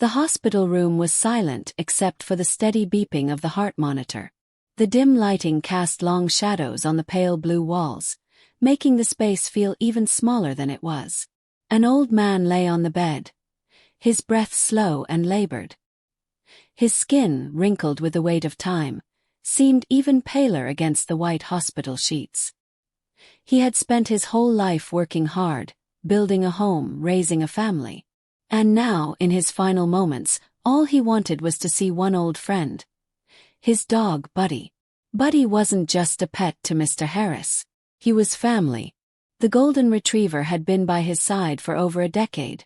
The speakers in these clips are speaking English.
The hospital room was silent except for the steady beeping of the heart monitor. The dim lighting cast long shadows on the pale blue walls, making the space feel even smaller than it was. An old man lay on the bed, his breath slow and labored. His skin, wrinkled with the weight of time, seemed even paler against the white hospital sheets. He had spent his whole life working hard, building a home, raising a family. And now, in his final moments, all he wanted was to see one old friend. His dog, Buddy. Buddy wasn't just a pet to Mr. Harris. He was family. The golden retriever had been by his side for over a decade,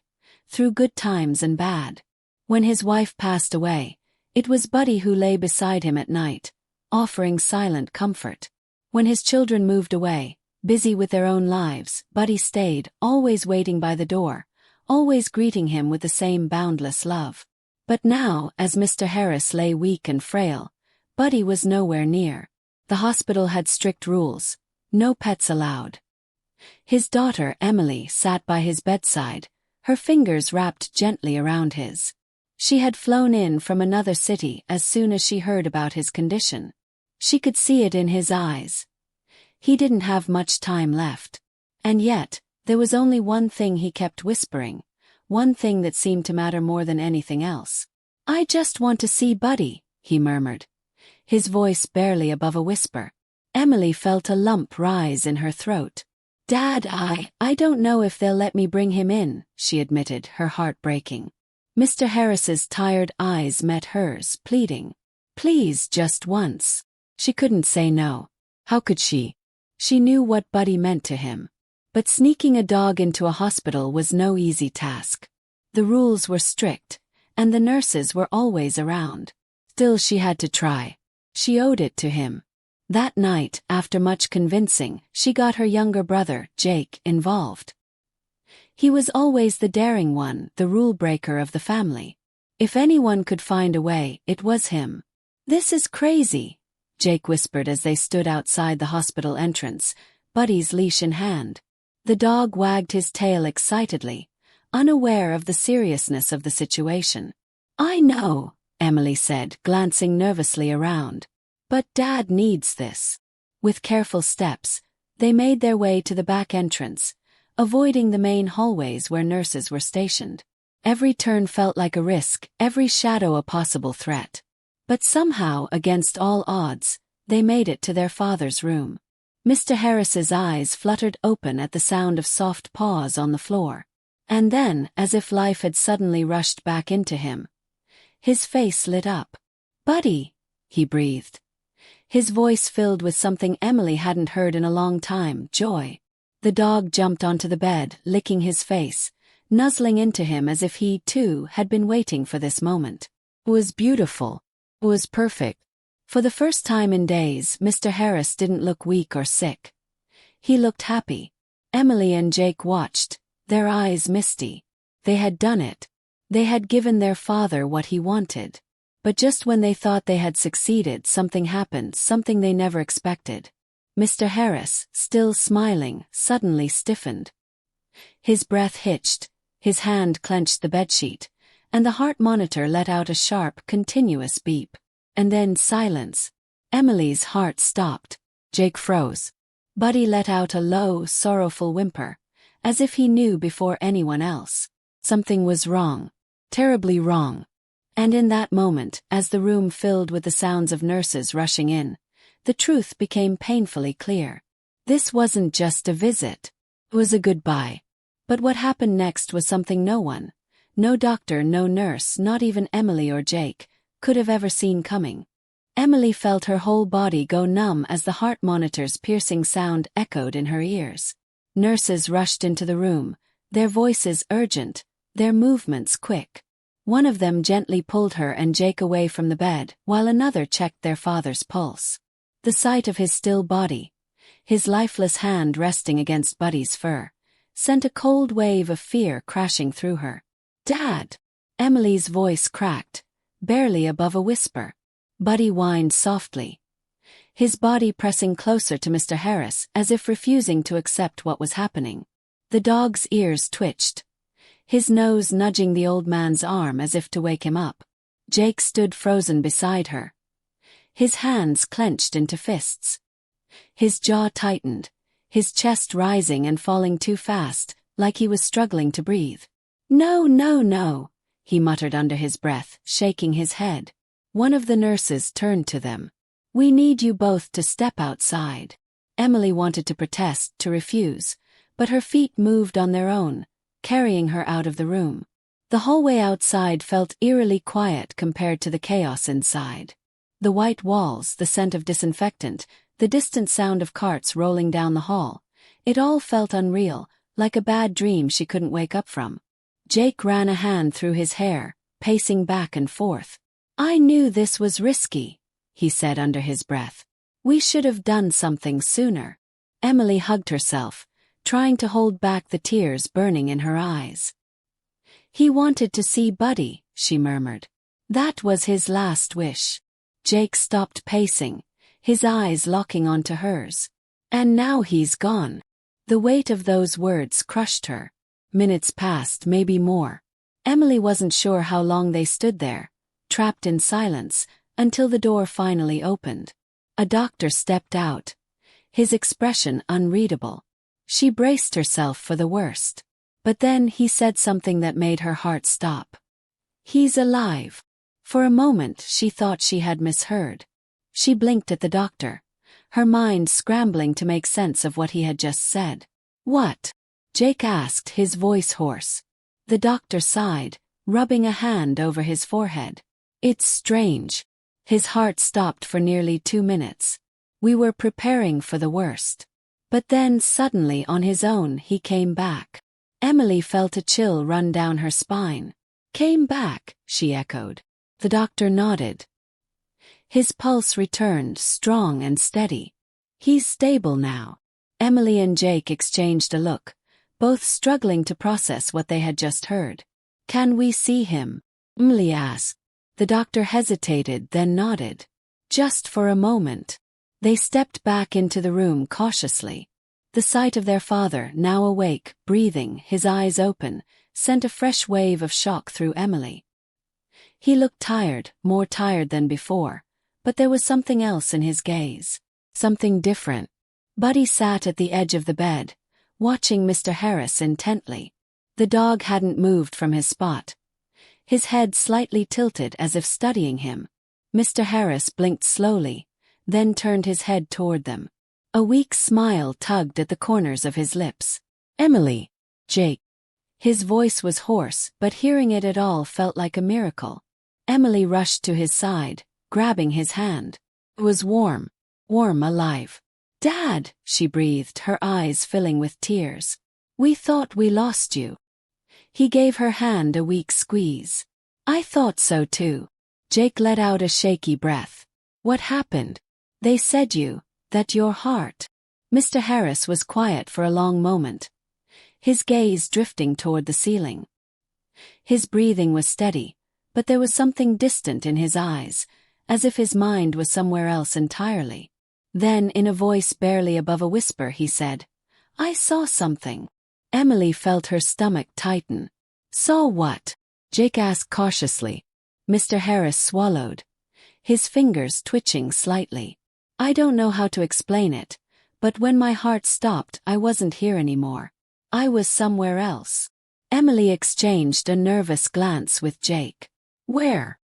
through good times and bad. When his wife passed away, it was Buddy who lay beside him at night, offering silent comfort. When his children moved away, busy with their own lives, Buddy stayed, always waiting by the door, always greeting him with the same boundless love. But now, as Mr. Harris lay weak and frail, Buddy was nowhere near. The hospital had strict rules. No pets allowed. His daughter, Emily, sat by his bedside, her fingers wrapped gently around his. She had flown in from another city as soon as she heard about his condition. She could see it in his eyes. He didn't have much time left. And yet, there was only one thing he kept whispering, one thing that seemed to matter more than anything else. "I just want to see Buddy," he murmured, his voice barely above a whisper. Emily felt a lump rise in her throat. "Dad, I don't know if they'll let me bring him in," she admitted, her heart breaking. Mr. Harris's tired eyes met hers, pleading. "Please, just once." She couldn't say no. How could she? She knew what Buddy meant to him. But sneaking a dog into a hospital was no easy task. The rules were strict, and the nurses were always around. Still, she had to try. She owed it to him. That night, after much convincing, she got her younger brother, Jake, involved. He was always the daring one, the rule-breaker of the family. If anyone could find a way, it was him. "This is crazy," Jake whispered as they stood outside the hospital entrance, Buddy's leash in hand. The dog wagged his tail excitedly, unaware of the seriousness of the situation. "I know," Emily said, glancing nervously around. "But Dad needs this." With careful steps, they made their way to the back entrance, avoiding the main hallways where nurses were stationed. Every turn felt like a risk, every shadow a possible threat. But somehow, against all odds, they made it to their father's room. Mr. Harris's eyes fluttered open at the sound of soft paws on the floor. And then, as if life had suddenly rushed back into him, his face lit up. "Buddy," he breathed. His voice filled with something Emily hadn't heard in a long time, joy. The dog jumped onto the bed, licking his face, nuzzling into him as if he, too, had been waiting for this moment. It was beautiful. It was perfect. For the first time in days, Mr. Harris didn't look weak or sick. He looked happy. Emily and Jake watched, their eyes misty. They had done it. They had given their father what he wanted. But just when they thought they had succeeded, something happened, something they never expected. Mr. Harris, still smiling, suddenly stiffened. His breath hitched, his hand clenched the bedsheet, and the heart monitor let out a sharp, continuous beep. And then silence. Emily's heart stopped. Jake froze. Buddy let out a low, sorrowful whimper, as if he knew before anyone else. Something was wrong. Terribly wrong. And in that moment, as the room filled with the sounds of nurses rushing in, the truth became painfully clear. This wasn't just a visit. It was a goodbye. But what happened next was something no one, no doctor, no nurse, not even Emily or Jake, could have ever seen coming. Emily felt her whole body go numb as the heart monitor's piercing sound echoed in her ears. Nurses rushed into the room, their voices urgent, their movements quick. One of them gently pulled her and Jake away from the bed, while another checked their father's pulse. The sight of his still body, his lifeless hand resting against Buddy's fur, sent a cold wave of fear crashing through her. "Dad!" Emily's voice cracked, barely above a whisper. Buddy whined softly, his body pressing closer to Mr. Harris as if refusing to accept what was happening. The dog's ears twitched, his nose nudging the old man's arm as if to wake him up. Jake stood frozen beside her, his hands clenched into fists. His jaw tightened, his chest rising and falling too fast, like he was struggling to breathe. "No, no, no," he muttered under his breath, shaking his head. One of the nurses turned to them. "We need you both to step outside." Emily wanted to protest, to refuse, but her feet moved on their own, carrying her out of the room. The hallway outside felt eerily quiet compared to the chaos inside. The white walls, the scent of disinfectant, the distant sound of carts rolling down the hall. It all felt unreal, like a bad dream she couldn't wake up from. Jake ran a hand through his hair, pacing back and forth. "I knew this was risky," he said under his breath. "We should have done something sooner." Emily hugged herself, trying to hold back the tears burning in her eyes. "He wanted to see Buddy," she murmured. "That was his last wish." Jake stopped pacing, his eyes locking onto hers. "And now he's gone." The weight of those words crushed her. Minutes passed, maybe more. Emily wasn't sure how long they stood there, trapped in silence, until the door finally opened. A doctor stepped out, his expression unreadable. She braced herself for the worst. But then he said something that made her heart stop. "He's alive." For a moment she thought she had misheard. She blinked at the doctor, her mind scrambling to make sense of what he had just said. "What?" Jake asked, his voice hoarse. The doctor sighed, rubbing a hand over his forehead. "It's strange." His heart stopped for nearly 2 minutes. "We were preparing for the worst." But then suddenly on his own he came back. Emily felt a chill run down her spine. "Came back," she echoed. The doctor nodded. His pulse returned, strong and steady. "He's stable now." Emily and Jake exchanged a look, both struggling to process what they had just heard. "Can we see him?" Emily asked. The doctor hesitated, then nodded. "Just for a moment." They stepped back into the room cautiously. The sight of their father, now awake, breathing, his eyes open, sent a fresh wave of shock through Emily. He looked tired, more tired than before, but there was something else in his gaze. Something different. Buddy sat at the edge of the bed, watching Mr. Harris intently. The dog hadn't moved from his spot, his head slightly tilted as if studying him. Mr. Harris blinked slowly, then turned his head toward them. A weak smile tugged at the corners of his lips. "Emily." "Jake." His voice was hoarse, but hearing it at all felt like a miracle. Emily rushed to his side, grabbing his hand. It was warm, alive. "Dad," she breathed, her eyes filling with tears. "We thought we lost you." He gave her hand a weak squeeze. "I thought so too." Jake let out a shaky breath. "What happened?" "They said that your heart." Mr. Harris was quiet for a long moment, his gaze drifting toward the ceiling. His breathing was steady, but there was something distant in his eyes, as if his mind was somewhere else entirely. Then, in a voice barely above a whisper, he said, "I saw something." Emily felt her stomach tighten. "Saw what?" Jake asked cautiously. Mr. Harris swallowed, his fingers twitching slightly. "I don't know how to explain it, but when my heart stopped, I wasn't here anymore. I was somewhere else." Emily exchanged a nervous glance with Jake. "Where?"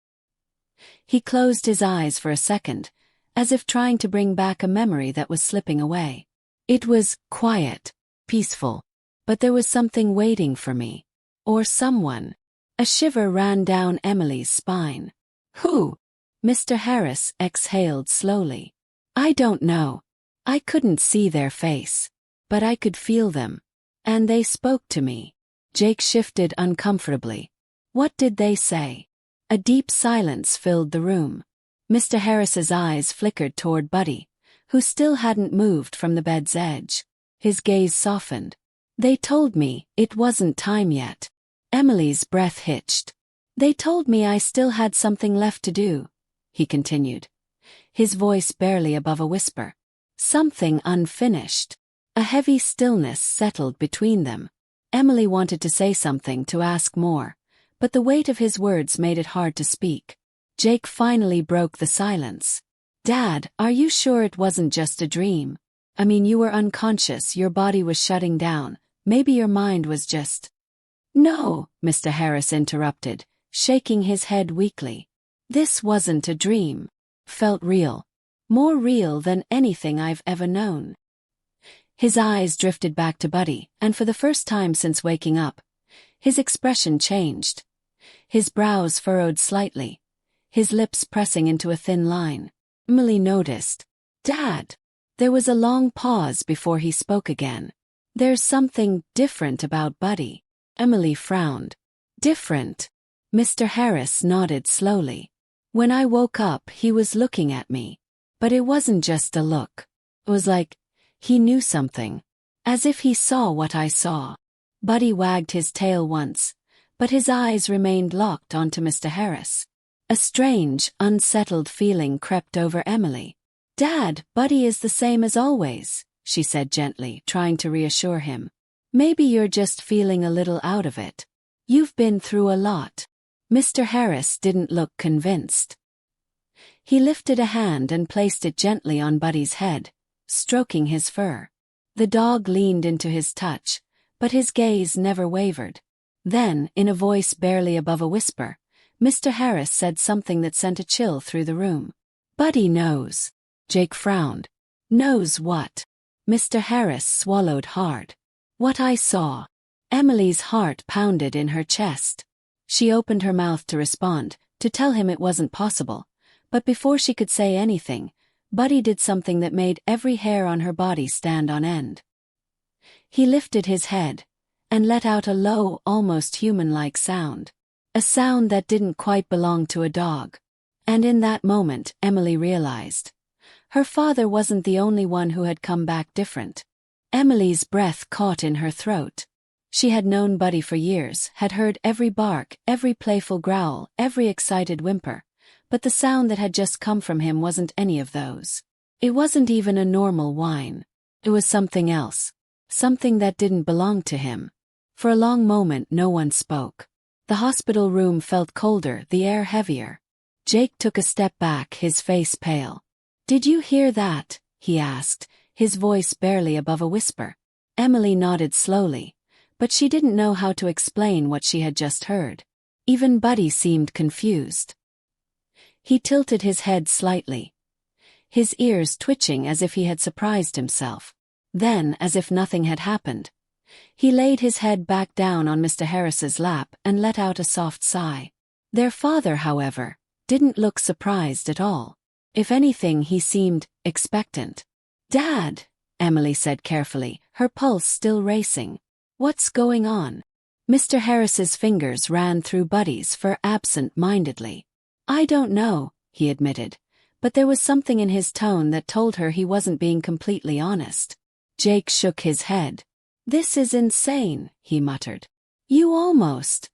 He closed his eyes for a second, as if trying to bring back a memory that was slipping away. "It was quiet, peaceful, but there was something waiting for me. Or someone." A shiver ran down Emily's spine. "Who?" Mr. Harris exhaled slowly. "I don't know. I couldn't see their face, but I could feel them. And they spoke to me." Jake shifted uncomfortably. "What did they say?" A deep silence filled the room. Mr. Harris's eyes flickered toward Buddy, who still hadn't moved from the bed's edge. His gaze softened. "They told me it wasn't time yet." Emily's breath hitched. "They told me I still had something left to do," he continued, his voice barely above a whisper. "Something unfinished." A heavy stillness settled between them. Emily wanted to say something, to ask more, but the weight of his words made it hard to speak. Jake finally broke the silence. "Dad, are you sure it wasn't just a dream? I mean, you were unconscious, your body was shutting down, maybe your mind was just—" "No," Mr. Harris interrupted, shaking his head weakly. "This wasn't a dream. Felt real. More real than anything I've ever known." His eyes drifted back to Buddy, and for the first time since waking up, his expression changed. His brows furrowed slightly, his lips pressing into a thin line. Emily noticed. "Dad." There was a long pause before he spoke again. "There's something different about Buddy." Emily frowned. "Different?" Mr. Harris nodded slowly. "When I woke up, he was looking at me. But it wasn't just a look. It was like he knew something. As if he saw what I saw." Buddy wagged his tail once, but his eyes remained locked onto Mr. Harris. A strange, unsettled feeling crept over Emily. "Dad, Buddy is the same as always," she said gently, trying to reassure him. "Maybe you're just feeling a little out of it. You've been through a lot." Mr. Harris didn't look convinced. He lifted a hand and placed it gently on Buddy's head, stroking his fur. The dog leaned into his touch, but his gaze never wavered. Then, in a voice barely above a whisper, Mr. Harris said something that sent a chill through the room. "Buddy knows." Jake frowned. "Knows what?" Mr. Harris swallowed hard. "What I saw." Emily's heart pounded in her chest. She opened her mouth to respond, to tell him it wasn't possible, but before she could say anything, Buddy did something that made every hair on her body stand on end. He lifted his head and let out a low, almost human-like sound. A sound that didn't quite belong to a dog. And in that moment, Emily realized. Her father wasn't the only one who had come back different. Emily's breath caught in her throat. She had known Buddy for years, had heard every bark, every playful growl, every excited whimper, but the sound that had just come from him wasn't any of those. It wasn't even a normal whine. It was something else. Something that didn't belong to him. For a long moment no one spoke. The hospital room felt colder, the air heavier. Jake took a step back, his face pale. "Did you hear that?" he asked, his voice barely above a whisper. Emily nodded slowly, but she didn't know how to explain what she had just heard. Even Buddy seemed confused. He tilted his head slightly, his ears twitching as if he had surprised himself. Then, as if nothing had happened, he laid his head back down on Mr. Harris's lap and let out a soft sigh. Their father, however, didn't look surprised at all. If anything, he seemed expectant. "Dad," Emily said carefully, her pulse still racing. "What's going on?" Mr. Harris's fingers ran through Buddy's fur absent-mindedly. "I don't know," he admitted, but there was something in his tone that told her he wasn't being completely honest. Jake shook his head. "This is insane," he muttered. "You almost—"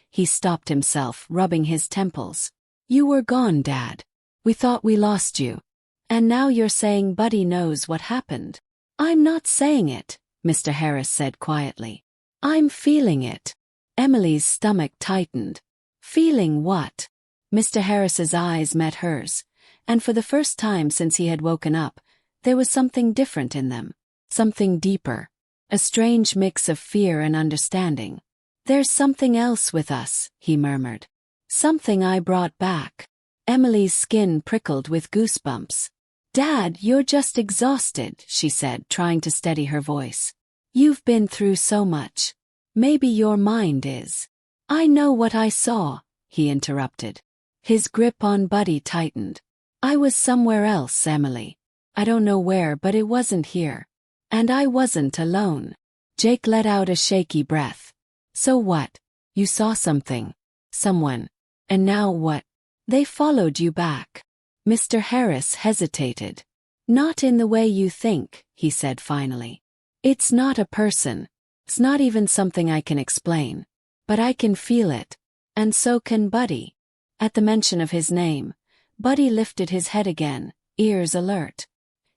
He stopped himself, rubbing his temples. "You were gone, Dad. We thought we lost you. And now you're saying Buddy knows what happened." "I'm not saying it," Mr. Harris said quietly. "I'm feeling it." Emily's stomach tightened. "Feeling what?" Mr. Harris's eyes met hers, and for the first time since he had woken up, there was something different in them. Something deeper. A strange mix of fear and understanding. "There's something else with us," he murmured. "Something I brought back." Emily's skin prickled with goosebumps. "Dad, you're just exhausted," she said, trying to steady her voice. "You've been through so much. Maybe your mind is." "I know what I saw," he interrupted. His grip on Buddy tightened. "I was somewhere else, Emily. I don't know where, but it wasn't here. And I wasn't alone." Jake let out a shaky breath. "So what? You saw something. Someone. And now what?" "They followed you back." Mr. Harris hesitated. "Not in the way you think," he said finally. "It's not a person. It's not even something I can explain. But I can feel it. And so can Buddy." At the mention of his name, Buddy lifted his head again, ears alert.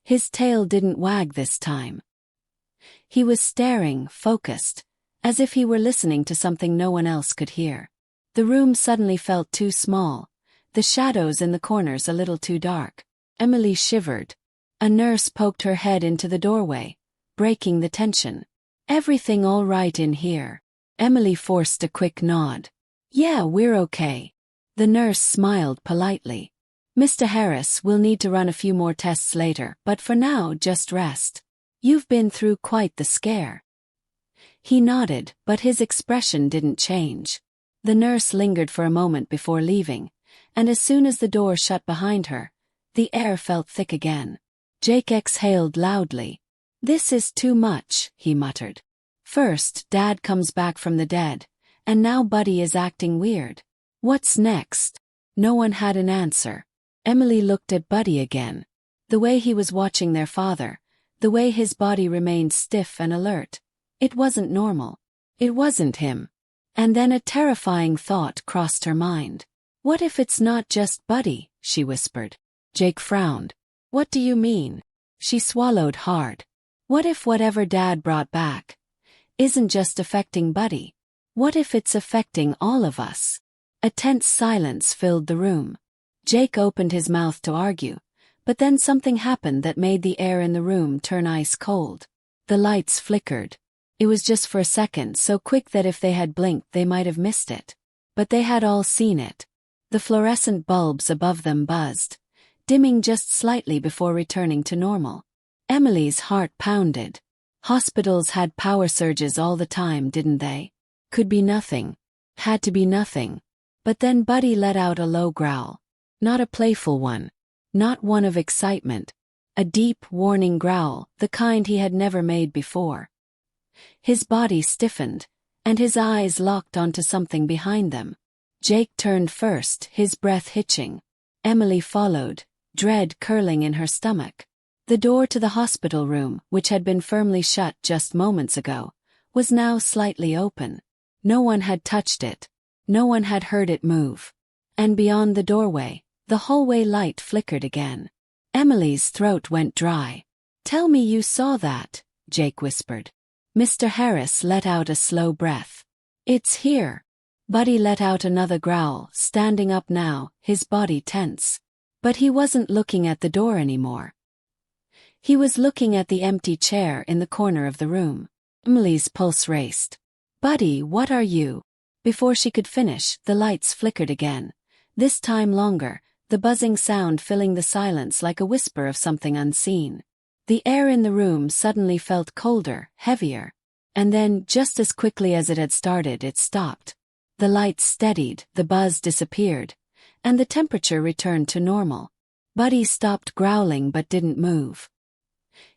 His tail didn't wag this time. He was staring, focused, as if he were listening to something no one else could hear. The room suddenly felt too small, the shadows in the corners a little too dark. Emily shivered. A nurse poked her head into the doorway, breaking the tension. "Everything all right in here?" Emily forced a quick nod. "Yeah, we're okay." The nurse smiled politely. "Mr. Harris, we'll need to run a few more tests later, but for now just rest. You've been through quite the scare." He nodded, but his expression didn't change. The nurse lingered for a moment before leaving, and as soon as the door shut behind her, the air felt thick again. Jake exhaled loudly. "This is too much," he muttered. "First, Dad comes back from the dead, and now Buddy is acting weird. What's next?" No one had an answer. Emily looked at Buddy again. The way he was watching their father, the way his body remained stiff and alert. It wasn't normal. It wasn't him. And then a terrifying thought crossed her mind. "What if it's not just Buddy?" she whispered. Jake frowned. "What do you mean?" She swallowed hard. "What if whatever Dad brought back isn't just affecting Buddy? What if it's affecting all of us?" A tense silence filled the room. Jake opened his mouth to argue, but then something happened that made the air in the room turn ice cold. The lights flickered. It was just for a second, so quick that if they had blinked they might have missed it. But they had all seen it. The fluorescent bulbs above them buzzed, dimming just slightly before returning to normal. Emily's heart pounded. Hospitals had power surges all the time, didn't they? Could be nothing. Had to be nothing. But then Buddy let out a low growl. Not a playful one. Not one of excitement. A deep, warning growl, the kind he had never made before. His body stiffened, and his eyes locked onto something behind them. Jake turned first, his breath hitching. Emily followed, dread curling in her stomach. The door to the hospital room, which had been firmly shut just moments ago, was now slightly open. No one had touched it. No one had heard it move. And beyond the doorway, the hallway light flickered again. Emily's throat went dry. "Tell me you saw that," Jake whispered. Mr. Harris let out a slow breath. "It's here." Buddy let out another growl, standing up now, his body tense. But he wasn't looking at the door anymore. He was looking at the empty chair in the corner of the room. Emily's pulse raced. "Buddy, what are you?" Before she could finish, the lights flickered again. This time longer, the buzzing sound filling the silence like a whisper of something unseen. The air in the room suddenly felt colder, heavier. And then, just as quickly as it had started, it stopped. The lights steadied, the buzz disappeared, and the temperature returned to normal. Buddy stopped growling but didn't move.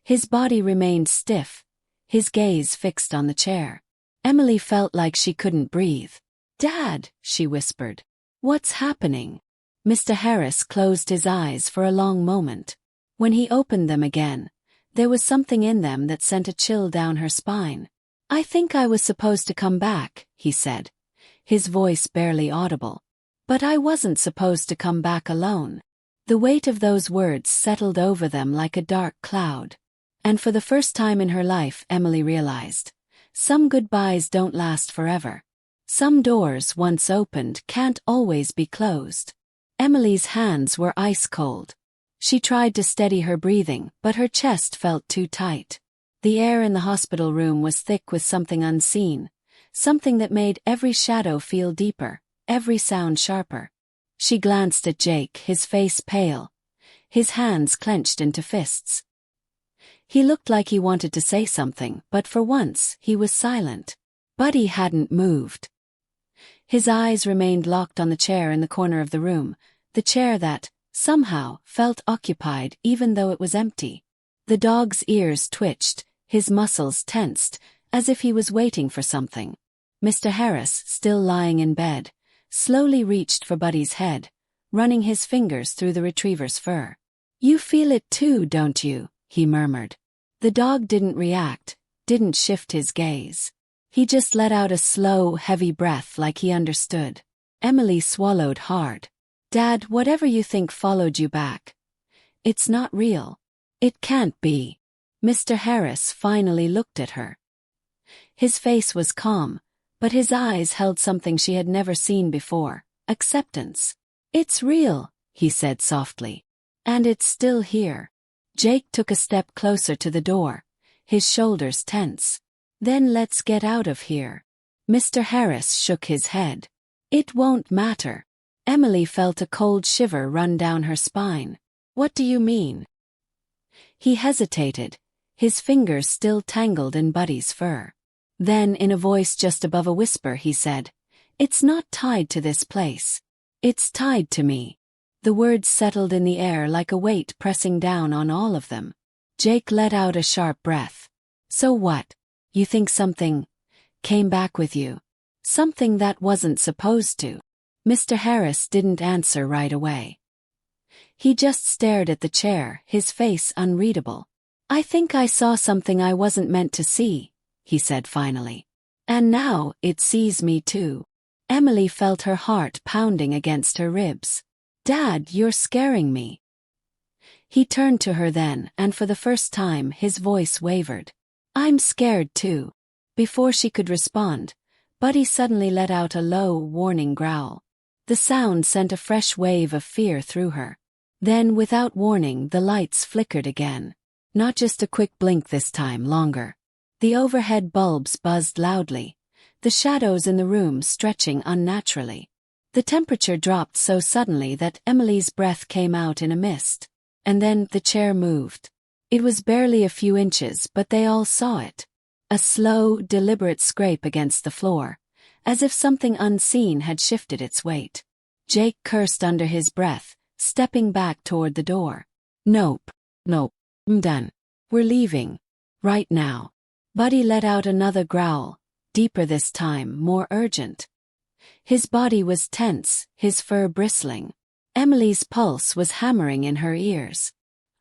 His body remained stiff, his gaze fixed on the chair. Emily felt like she couldn't breathe. "Dad," she whispered. "What's happening?" Mr. Harris closed his eyes for a long moment. When he opened them again, there was something in them that sent a chill down her spine. "I think I was supposed to come back," he said, his voice barely audible. "But I wasn't supposed to come back alone." The weight of those words settled over them like a dark cloud. And for the first time in her life, Emily realized, some goodbyes don't last forever. Some doors, once opened, can't always be closed. Emily's hands were ice cold. She tried to steady her breathing, but her chest felt too tight. The air in the hospital room was thick with something unseen, something that made every shadow feel deeper, every sound sharper. She glanced at Jake, his face pale, his hands clenched into fists. He looked like he wanted to say something, but for once, he was silent. Buddy hadn't moved. His eyes remained locked on the chair in the corner of the room, the chair that, somehow, felt occupied even though it was empty. The dog's ears twitched, his muscles tensed, as if he was waiting for something. Mr. Harris, still lying in bed, slowly reached for Buddy's head, running his fingers through the retriever's fur. "You feel it too, don't you?" he murmured. The dog didn't react, didn't shift his gaze. He just let out a slow, heavy breath like he understood. Emily swallowed hard. "Dad, whatever you think followed you back. It's not real. It can't be." Mr. Harris finally looked at her. His face was calm, but his eyes held something she had never seen before: acceptance. "It's real," he said softly. "And it's still here." Jake took a step closer to the door, his shoulders tense. "Then let's get out of here." Mr. Harris shook his head. "It won't matter." Emily felt a cold shiver run down her spine. "What do you mean?" He hesitated, his fingers still tangled in Buddy's fur. Then, in a voice just above a whisper, he said, "It's not tied to this place. It's tied to me." The words settled in the air like a weight pressing down on all of them. Jake let out a sharp breath. "So what? You think something came back with you? Something that wasn't supposed to?" Mr. Harris didn't answer right away. He just stared at the chair, his face unreadable. "I think I saw something I wasn't meant to see," he said finally. "And now it sees me too." Emily felt her heart pounding against her ribs. "Dad, you're scaring me." He turned to her then, and for the first time his voice wavered. "I'm scared too." Before she could respond, Buddy suddenly let out a low, warning growl. The sound sent a fresh wave of fear through her. Then, without warning, the lights flickered again. Not just a quick blink this time, longer. The overhead bulbs buzzed loudly, the shadows in the room stretching unnaturally. The temperature dropped so suddenly that Emily's breath came out in a mist. And then the chair moved. It was barely a few inches, but they all saw it. A slow, deliberate scrape against the floor, as if something unseen had shifted its weight. Jake cursed under his breath, stepping back toward the door. Nope. I'm done. We're leaving. Right now." Buddy let out another growl, deeper this time, more urgent. His body was tense, his fur bristling. Emily's pulse was hammering in her ears.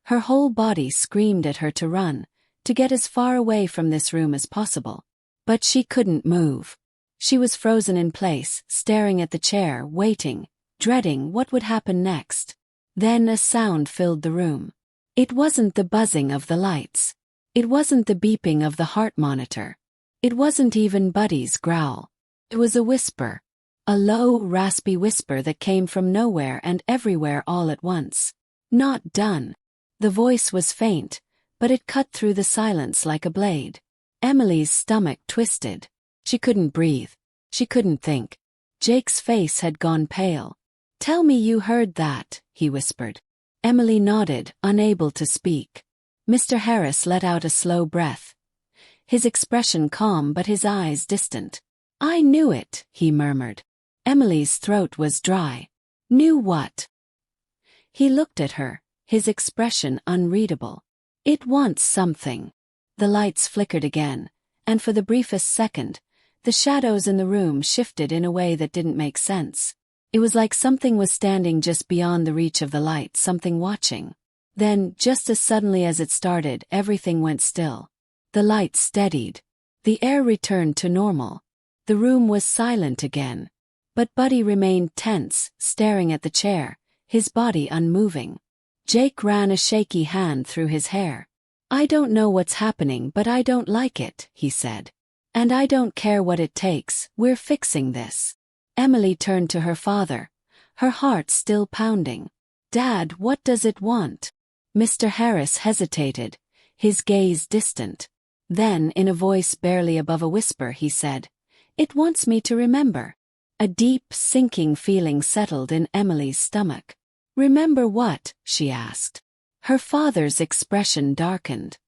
Her whole body screamed at her to run, to get as far away from this room as possible. But she couldn't move. She was frozen in place, staring at the chair, waiting, dreading what would happen next. Then a sound filled the room. It wasn't the buzzing of the lights. It wasn't the beeping of the heart monitor. It wasn't even Buddy's growl. It was a whisper. A low, raspy whisper that came from nowhere and everywhere all at once. "Not done." The voice was faint, but it cut through the silence like a blade. Emily's stomach twisted. She couldn't breathe. She couldn't think. Jake's face had gone pale. "Tell me you heard that," he whispered. Emily nodded, unable to speak. Mr. Harris let out a slow breath. His expression calm but his eyes distant. "I knew it," he murmured. Emily's throat was dry. "Knew what?" He looked at her, his expression unreadable. "It wants something." The lights flickered again, and for the briefest second, the shadows in the room shifted in a way that didn't make sense. It was like something was standing just beyond the reach of the light, something watching. Then, just as suddenly as it started, everything went still. The lights steadied. The air returned to normal. The room was silent again. But Buddy remained tense, staring at the chair, his body unmoving. Jake ran a shaky hand through his hair. "I don't know what's happening, but I don't like it," he said. "And I don't care what it takes, we're fixing this." Emily turned to her father, her heart still pounding. "Dad, what does it want?" Mr. Harris hesitated, his gaze distant. Then, in a voice barely above a whisper, he said, "It wants me to remember." A deep, sinking feeling settled in Emily's stomach. "Remember what?" she asked. Her father's expression darkened.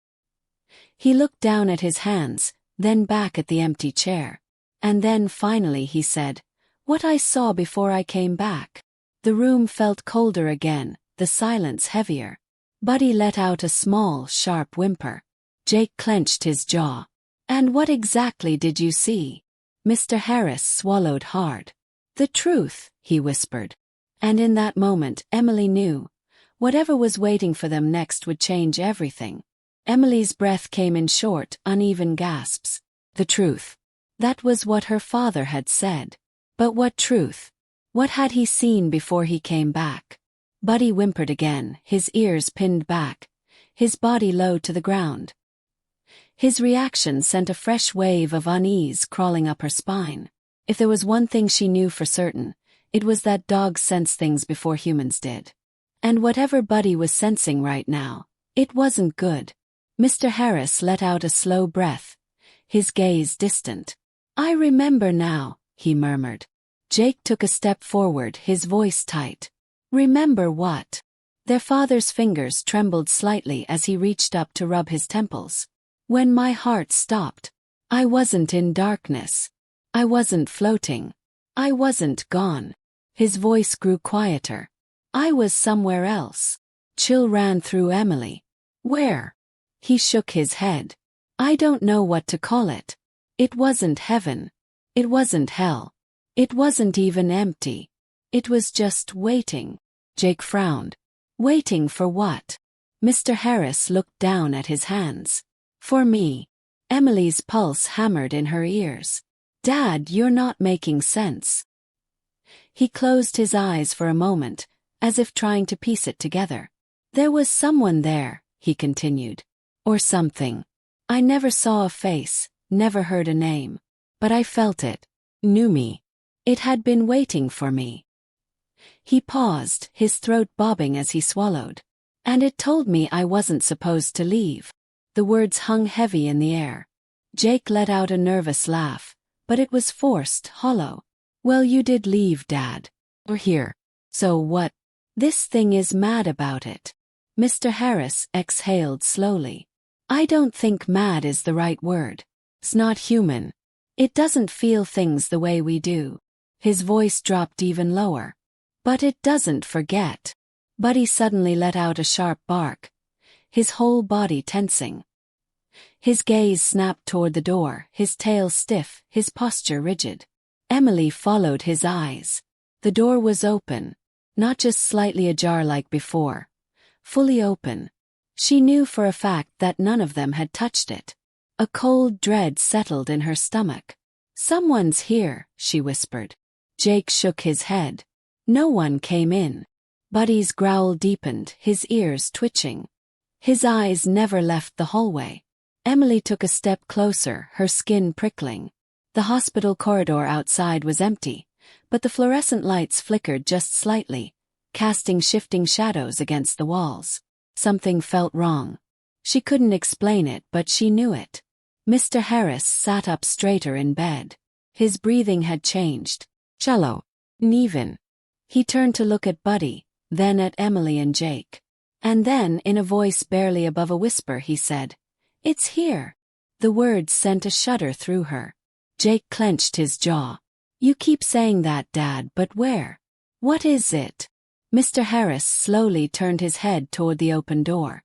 He looked down at his hands, then back at the empty chair. And then finally he said, "What I saw before I came back." The room felt colder again, the silence heavier. Buddy let out a small, sharp whimper. Jake clenched his jaw. "And what exactly did you see?" Mr. Harris swallowed hard. "The truth," he whispered. And in that moment, Emily knew. Whatever was waiting for them next would change everything. Emily's breath came in short, uneven gasps. The truth. That was what her father had said. But what truth? What had he seen before he came back? Buddy whimpered again, his ears pinned back, his body low to the ground. His reaction sent a fresh wave of unease crawling up her spine. If there was one thing she knew for certain, it was that dogs sense things before humans did. And whatever Buddy was sensing right now, it wasn't good. Mr. Harris let out a slow breath, his gaze distant. "I remember now," he murmured. Jake took a step forward, his voice tight. "Remember what?" Their father's fingers trembled slightly as he reached up to rub his temples. "When my heart stopped. I wasn't in darkness. I wasn't floating. I wasn't gone." His voice grew quieter. "I was somewhere else." Chill ran through Emily. "Where?" He shook his head. "I don't know what to call it. It wasn't heaven. It wasn't hell. It wasn't even empty. It was just waiting." Jake frowned. "Waiting for what?" Mr. Harris looked down at his hands. "For me." Emily's pulse hammered in her ears. "Dad, you're not making sense." He closed his eyes for a moment, as if trying to piece it together. "There was someone there," he continued. "Or something. I never saw a face, never heard a name. But I felt it. Knew me. It had been waiting for me." He paused, his throat bobbing as he swallowed. "And it told me I wasn't supposed to leave." The words hung heavy in the air. Jake let out a nervous laugh, but it was forced, hollow. "Well, you did leave, Dad. We're here. So what?" "This thing is mad about it." Mr. Harris exhaled slowly. "I don't think mad is the right word. It's not human. It doesn't feel things the way we do." His voice dropped even lower. "But it doesn't forget." Buddy suddenly let out a sharp bark, his whole body tensing. His gaze snapped toward the door, his tail stiff, his posture rigid. Emily followed his eyes. The door was open, not just slightly ajar like before. Fully open. She knew for a fact that none of them had touched it. A cold dread settled in her stomach. "Someone's here," she whispered. Jake shook his head. No one came in. Buddy's growl deepened, his ears twitching. His eyes never left the hallway. Emily took a step closer, her skin prickling. The hospital corridor outside was empty, but the fluorescent lights flickered just slightly, casting shifting shadows against the walls. Something felt wrong. She couldn't explain it, but she knew it. Mr. Harris sat up straighter in bed. His breathing had changed. Shallow. Uneven. He turned to look at Buddy, then at Emily and Jake. And then, in a voice barely above a whisper, he said, "It's here." The words sent a shudder through her. Jake clenched his jaw. "You keep saying that, Dad, but where? What is it?" Mr. Harris slowly turned his head toward the open door.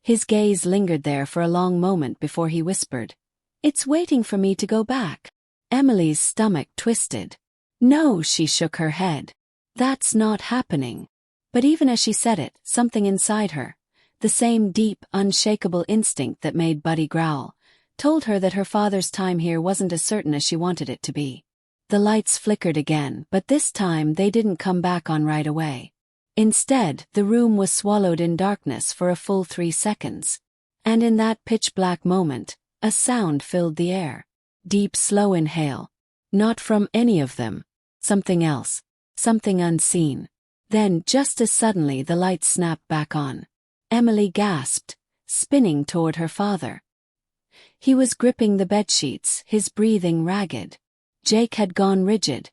His gaze lingered there for a long moment before he whispered, "It's waiting for me to go back." Emily's stomach twisted. "No," she shook her head. "That's not happening." But even as she said it, something inside her, the same deep, unshakable instinct that made Buddy growl, told her that her father's time here wasn't as certain as she wanted it to be. The lights flickered again, but this time they didn't come back on right away. Instead, the room was swallowed in darkness for a full 3 seconds. And in that pitch-black moment, a sound filled the air. Deep, slow inhale. Not from any of them. Something else. Something unseen. Then, just as suddenly, the lights snapped back on. Emily gasped, spinning toward her father. He was gripping the bedsheets, his breathing ragged. Jake had gone rigid,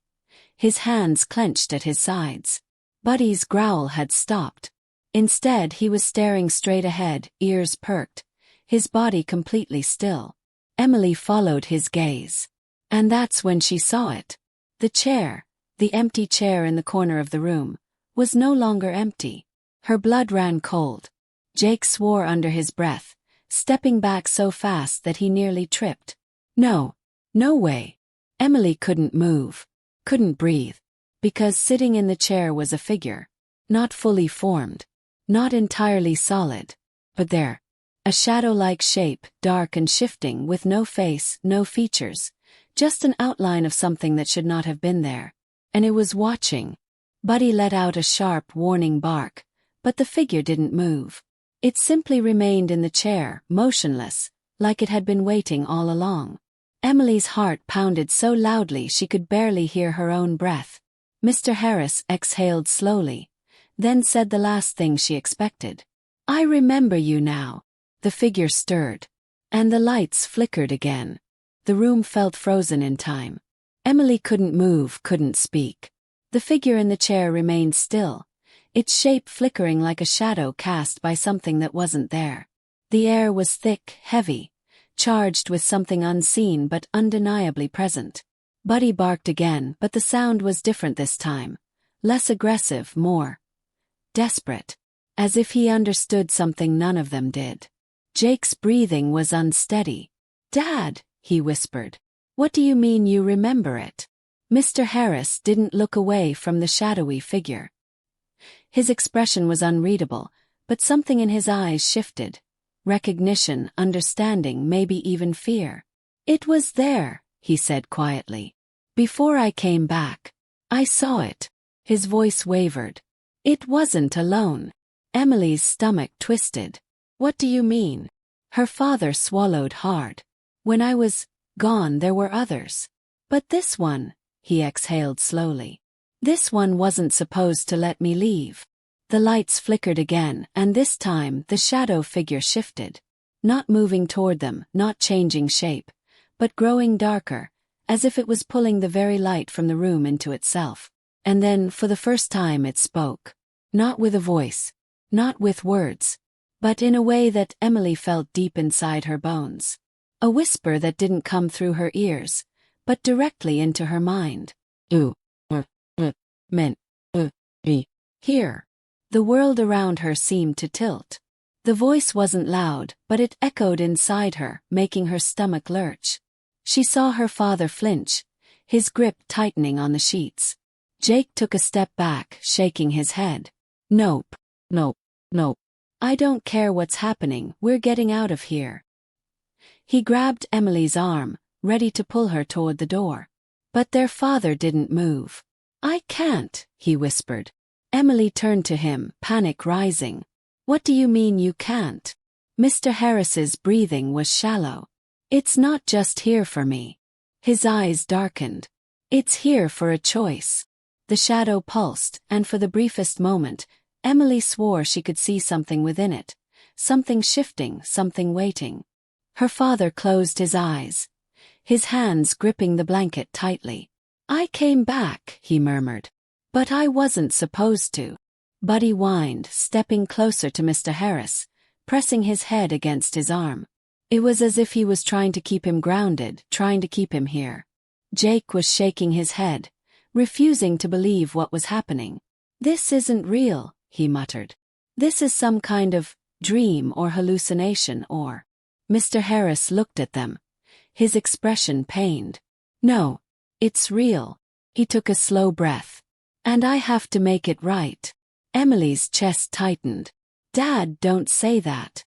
his hands clenched at his sides. Buddy's growl had stopped. Instead, he was staring straight ahead, ears perked, his body completely still. Emily followed his gaze. And that's when she saw it. The chair, the empty chair in the corner of the room, was no longer empty. Her blood ran cold. Jake swore under his breath, stepping back so fast that he nearly tripped. No. No way. Emily couldn't move, couldn't breathe, because sitting in the chair was a figure, not fully formed, not entirely solid, but there. A shadow-like shape, dark and shifting, with no face, no features, just an outline of something that should not have been there. And it was watching. Buddy let out a sharp, warning bark, but the figure didn't move. It simply remained in the chair, motionless, like it had been waiting all along. Emily's heart pounded so loudly she could barely hear her own breath. Mr. Harris exhaled slowly, then said the last thing she expected. "I remember you now." The figure stirred, and the lights flickered again. The room felt frozen in time. Emily couldn't move, couldn't speak. The figure in the chair remained still, its shape flickering like a shadow cast by something that wasn't there. The air was thick, heavy, charged with something unseen but undeniably present. Buddy barked again, but the sound was different this time. Less aggressive, more desperate. As if he understood something none of them did. Jake's breathing was unsteady. "Dad," he whispered. "What do you mean you remember it?" Mr. Harris didn't look away from the shadowy figure. His expression was unreadable, but something in his eyes shifted. Recognition, understanding, maybe even fear. "It was there," he said quietly. "Before I came back. I saw it." His voice wavered. "It wasn't alone." Emily's stomach twisted. "What do you mean?" Her father swallowed hard. "When I was gone, there were others. But this one," he exhaled slowly. "This one wasn't supposed to let me leave." The lights flickered again, and this time the shadow figure shifted. Not moving toward them, not changing shape, but growing darker, as if it was pulling the very light from the room into itself. And then, for the first time, it spoke. Not with a voice, not with words, but in a way that Emily felt deep inside her bones. A whisper that didn't come through her ears, but directly into her mind. Meant, be, here. The world around her seemed to tilt. The voice wasn't loud, but it echoed inside her, making her stomach lurch. She saw her father flinch, his grip tightening on the sheets. Jake took a step back, shaking his head. "Nope. Nope. Nope. I don't care what's happening, we're getting out of here." He grabbed Emily's arm, ready to pull her toward the door. But their father didn't move. "I can't," he whispered. Emily turned to him, panic rising. "What do you mean you can't?" Mr. Harris's breathing was shallow. "It's not just here for me." His eyes darkened. "It's here for a choice." The shadow pulsed, and for the briefest moment, Emily swore she could see something within it. Something shifting, something waiting. Her father closed his eyes, his hands gripping the blanket tightly. "I came back," he murmured. "But I wasn't supposed to." Buddy whined, stepping closer to Mr. Harris, pressing his head against his arm. It was as if he was trying to keep him grounded, trying to keep him here. Jake was shaking his head, refusing to believe what was happening. "This isn't real," he muttered. "This is some kind of dream or hallucination or—" Mr. Harris looked at them, his expression pained. "No, it's real." He took a slow breath. "And I have to make it right." Emily's chest tightened. "Dad, don't say that."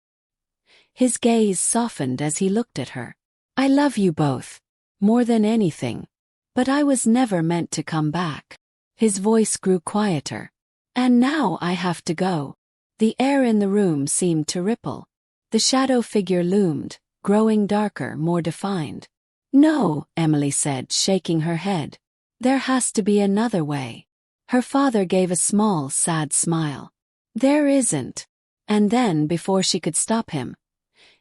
His gaze softened as he looked at her. "I love you both. More than anything. But I was never meant to come back." His voice grew quieter. "And now I have to go." The air in the room seemed to ripple. The shadow figure loomed, growing darker, more defined. "No," Emily said, shaking her head. "There has to be another way." Her father gave a small, sad smile. "There isn't." And then, before she could stop him,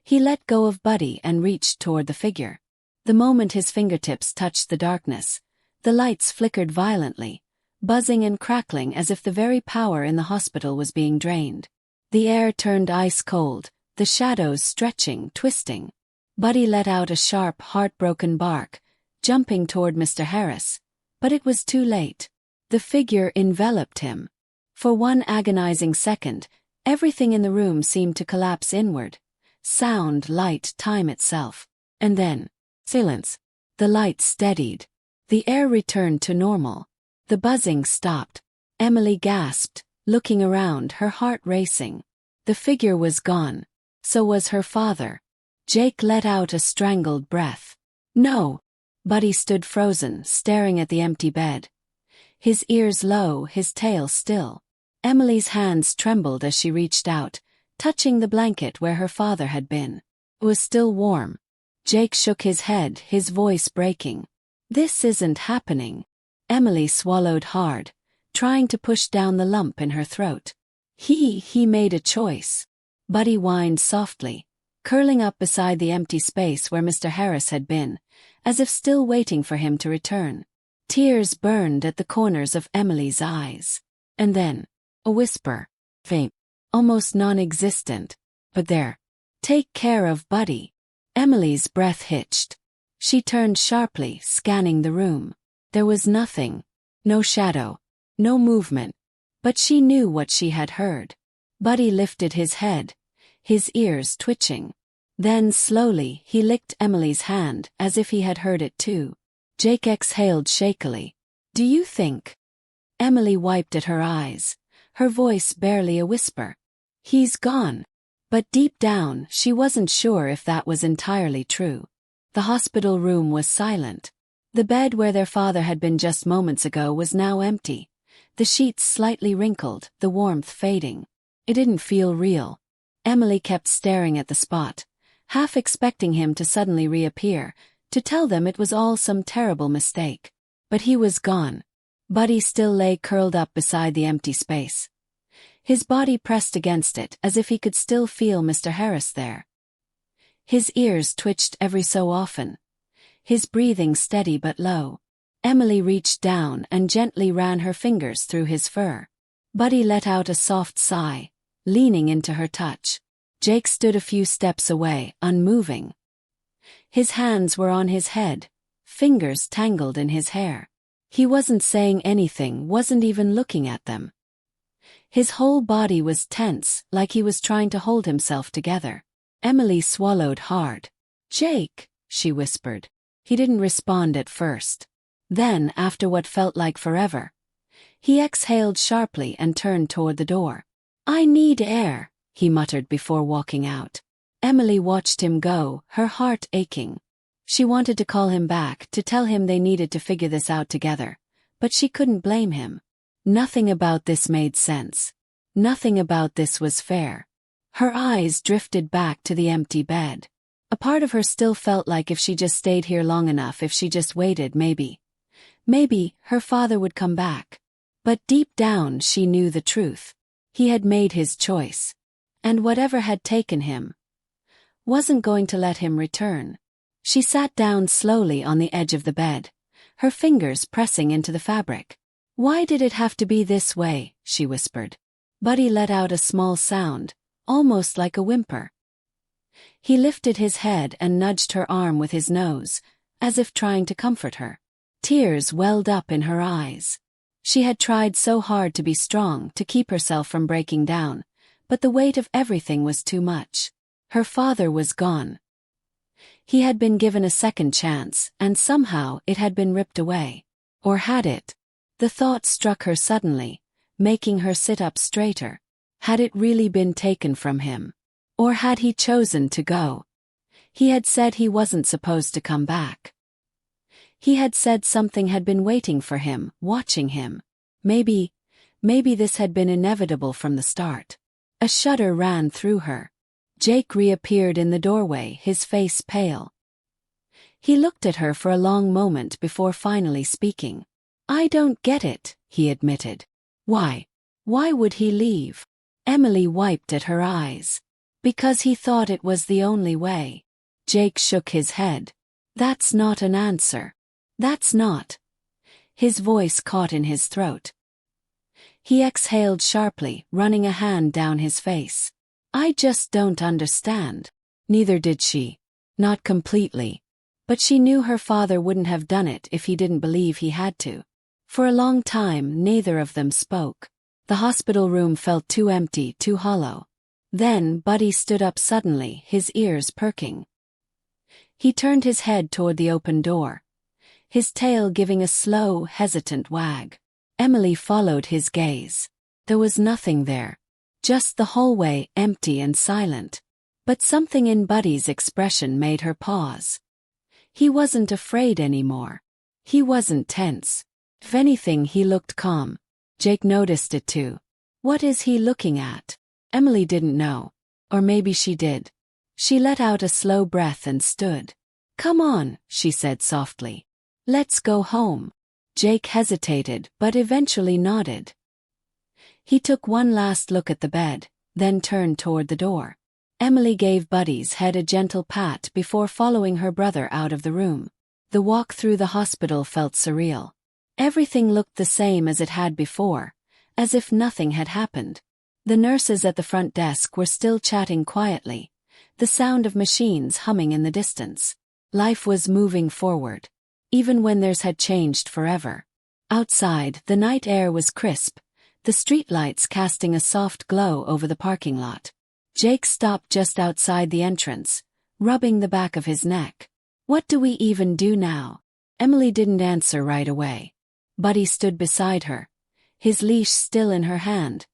he let go of Buddy and reached toward the figure. The moment his fingertips touched the darkness, the lights flickered violently, buzzing and crackling as if the very power in the hospital was being drained. The air turned ice cold, the shadows stretching, twisting. Buddy let out a sharp, heartbroken bark, jumping toward Mr. Harris. But it was too late. The figure enveloped him. For one agonizing second, everything in the room seemed to collapse inward. Sound, light, time itself. And then, silence. The light steadied. The air returned to normal. The buzzing stopped. Emily gasped, looking around, her heart racing. The figure was gone. So was her father. Jake let out a strangled breath. "No." Buddy stood frozen, staring at the empty bed. His ears low, his tail still. Emily's hands trembled as she reached out, touching the blanket where her father had been. It was still warm. Jake shook his head, his voice breaking. This isn't happening. Emily swallowed hard, trying to push down the lump in her throat. He made a choice. Buddy whined softly, curling up beside the empty space where Mr. Harris had been, as if still waiting for him to return. Tears burned at the corners of Emily's eyes. And then, a whisper, faint, almost non-existent, but there. Take care of Buddy. Emily's breath hitched. She turned sharply, scanning the room. There was nothing. No shadow. No movement. But she knew what she had heard. Buddy lifted his head, his ears twitching. Then slowly he licked Emily's hand as if he had heard it too. Jake exhaled shakily. Do you think? Emily wiped at her eyes, her voice barely a whisper. He's gone. But deep down she wasn't sure if that was entirely true. The hospital room was silent. The bed where their father had been just moments ago was now empty. The sheets slightly wrinkled, the warmth fading. It didn't feel real. Emily kept staring at the spot, half expecting him to suddenly reappear, to tell them it was all some terrible mistake. But he was gone. Buddy still lay curled up beside the empty space. His body pressed against it as if he could still feel Mr. Harris there. His ears twitched every so often. His breathing steady but low. Emily reached down and gently ran her fingers through his fur. Buddy let out a soft sigh, leaning into her touch. Jake stood a few steps away, unmoving. His hands were on his head, fingers tangled in his hair. He wasn't saying anything, wasn't even looking at them. His whole body was tense, like he was trying to hold himself together. Emily swallowed hard. Jake, she whispered. He didn't respond at first. Then, after what felt like forever, he exhaled sharply and turned toward the door. I need air, he muttered before walking out. Emily watched him go, her heart aching. She wanted to call him back, to tell him they needed to figure this out together, but she couldn't blame him. Nothing about this made sense. Nothing about this was fair. Her eyes drifted back to the empty bed. A part of her still felt like if she just stayed here long enough, if she just waited, maybe her father would come back. But deep down she knew the truth. He had made his choice. And whatever had taken him wasn't going to let him return. She sat down slowly on the edge of the bed, her fingers pressing into the fabric. Why did it have to be this way? She whispered. Buddy let out a small sound, almost like a whimper. He lifted his head and nudged her arm with his nose, as if trying to comfort her. Tears welled up in her eyes. She had tried so hard to be strong, to keep herself from breaking down, but the weight of everything was too much. Her father was gone. He had been given a second chance, and somehow it had been ripped away. Or had it? The thought struck her suddenly, making her sit up straighter. Had it really been taken from him? Or had he chosen to go? He had said he wasn't supposed to come back. He had said something had been waiting for him, watching him. Maybe this had been inevitable from the start. A shudder ran through her. Jake reappeared in the doorway, his face pale. He looked at her for a long moment before finally speaking. I don't get it, he admitted. Why? Why would he leave? Emily wiped at her eyes. Because he thought it was the only way. Jake shook his head. That's not an answer. That's not. His voice caught in his throat. He exhaled sharply, running a hand down his face. I just don't understand. Neither did she. Not completely. But she knew her father wouldn't have done it if he didn't believe he had to. For a long time, neither of them spoke. The hospital room felt too empty, too hollow. Then Buddy stood up suddenly, his ears perking. He turned his head toward the open door, his tail giving a slow, hesitant wag. Emily followed his gaze. There was nothing there. Just the hallway, empty and silent. But something in Buddy's expression made her pause. He wasn't afraid anymore. He wasn't tense. If anything, he looked calm. Jake noticed it too. What is he looking at? Emily didn't know. Or maybe she did. She let out a slow breath and stood. "Come on," she said softly. "Let's go home." Jake hesitated but eventually nodded. He took one last look at the bed, then turned toward the door. Emily gave Buddy's head a gentle pat before following her brother out of the room. The walk through the hospital felt surreal. Everything looked the same as it had before, as if nothing had happened. The nurses at the front desk were still chatting quietly, the sound of machines humming in the distance. Life was moving forward, even when theirs had changed forever. Outside, the night air was crisp, the streetlights casting a soft glow over the parking lot. Jake stopped just outside the entrance, rubbing the back of his neck. "What do we even do now?" Emily didn't answer right away. Buddy stood beside her, his leash still in her hand,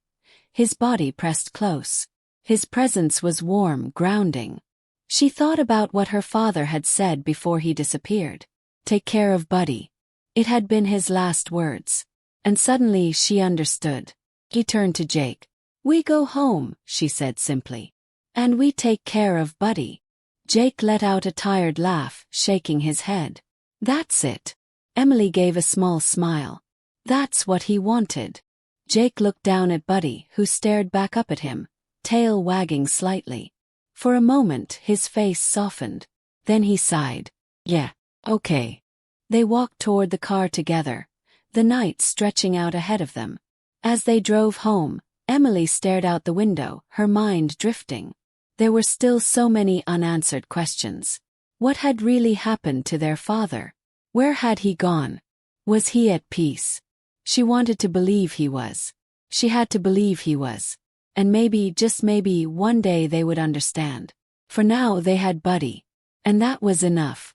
his body pressed close. His presence was warm, grounding. She thought about what her father had said before he disappeared. "Take care of Buddy." It had been his last words. And suddenly she understood. He turned to Jake. "We go home," she said simply. "And we take care of Buddy." Jake let out a tired laugh, shaking his head. "That's it." Emily gave a small smile. "That's what he wanted." Jake looked down at Buddy, who stared back up at him, tail wagging slightly. For a moment his face softened. Then he sighed. "Yeah, okay." They walked toward the car together, the night stretching out ahead of them. As they drove home, Emily stared out the window, her mind drifting. There were still so many unanswered questions. What had really happened to their father? Where had he gone? Was he at peace? She wanted to believe he was. She had to believe he was. And maybe, just maybe, one day they would understand. For now they had Buddy. And that was enough.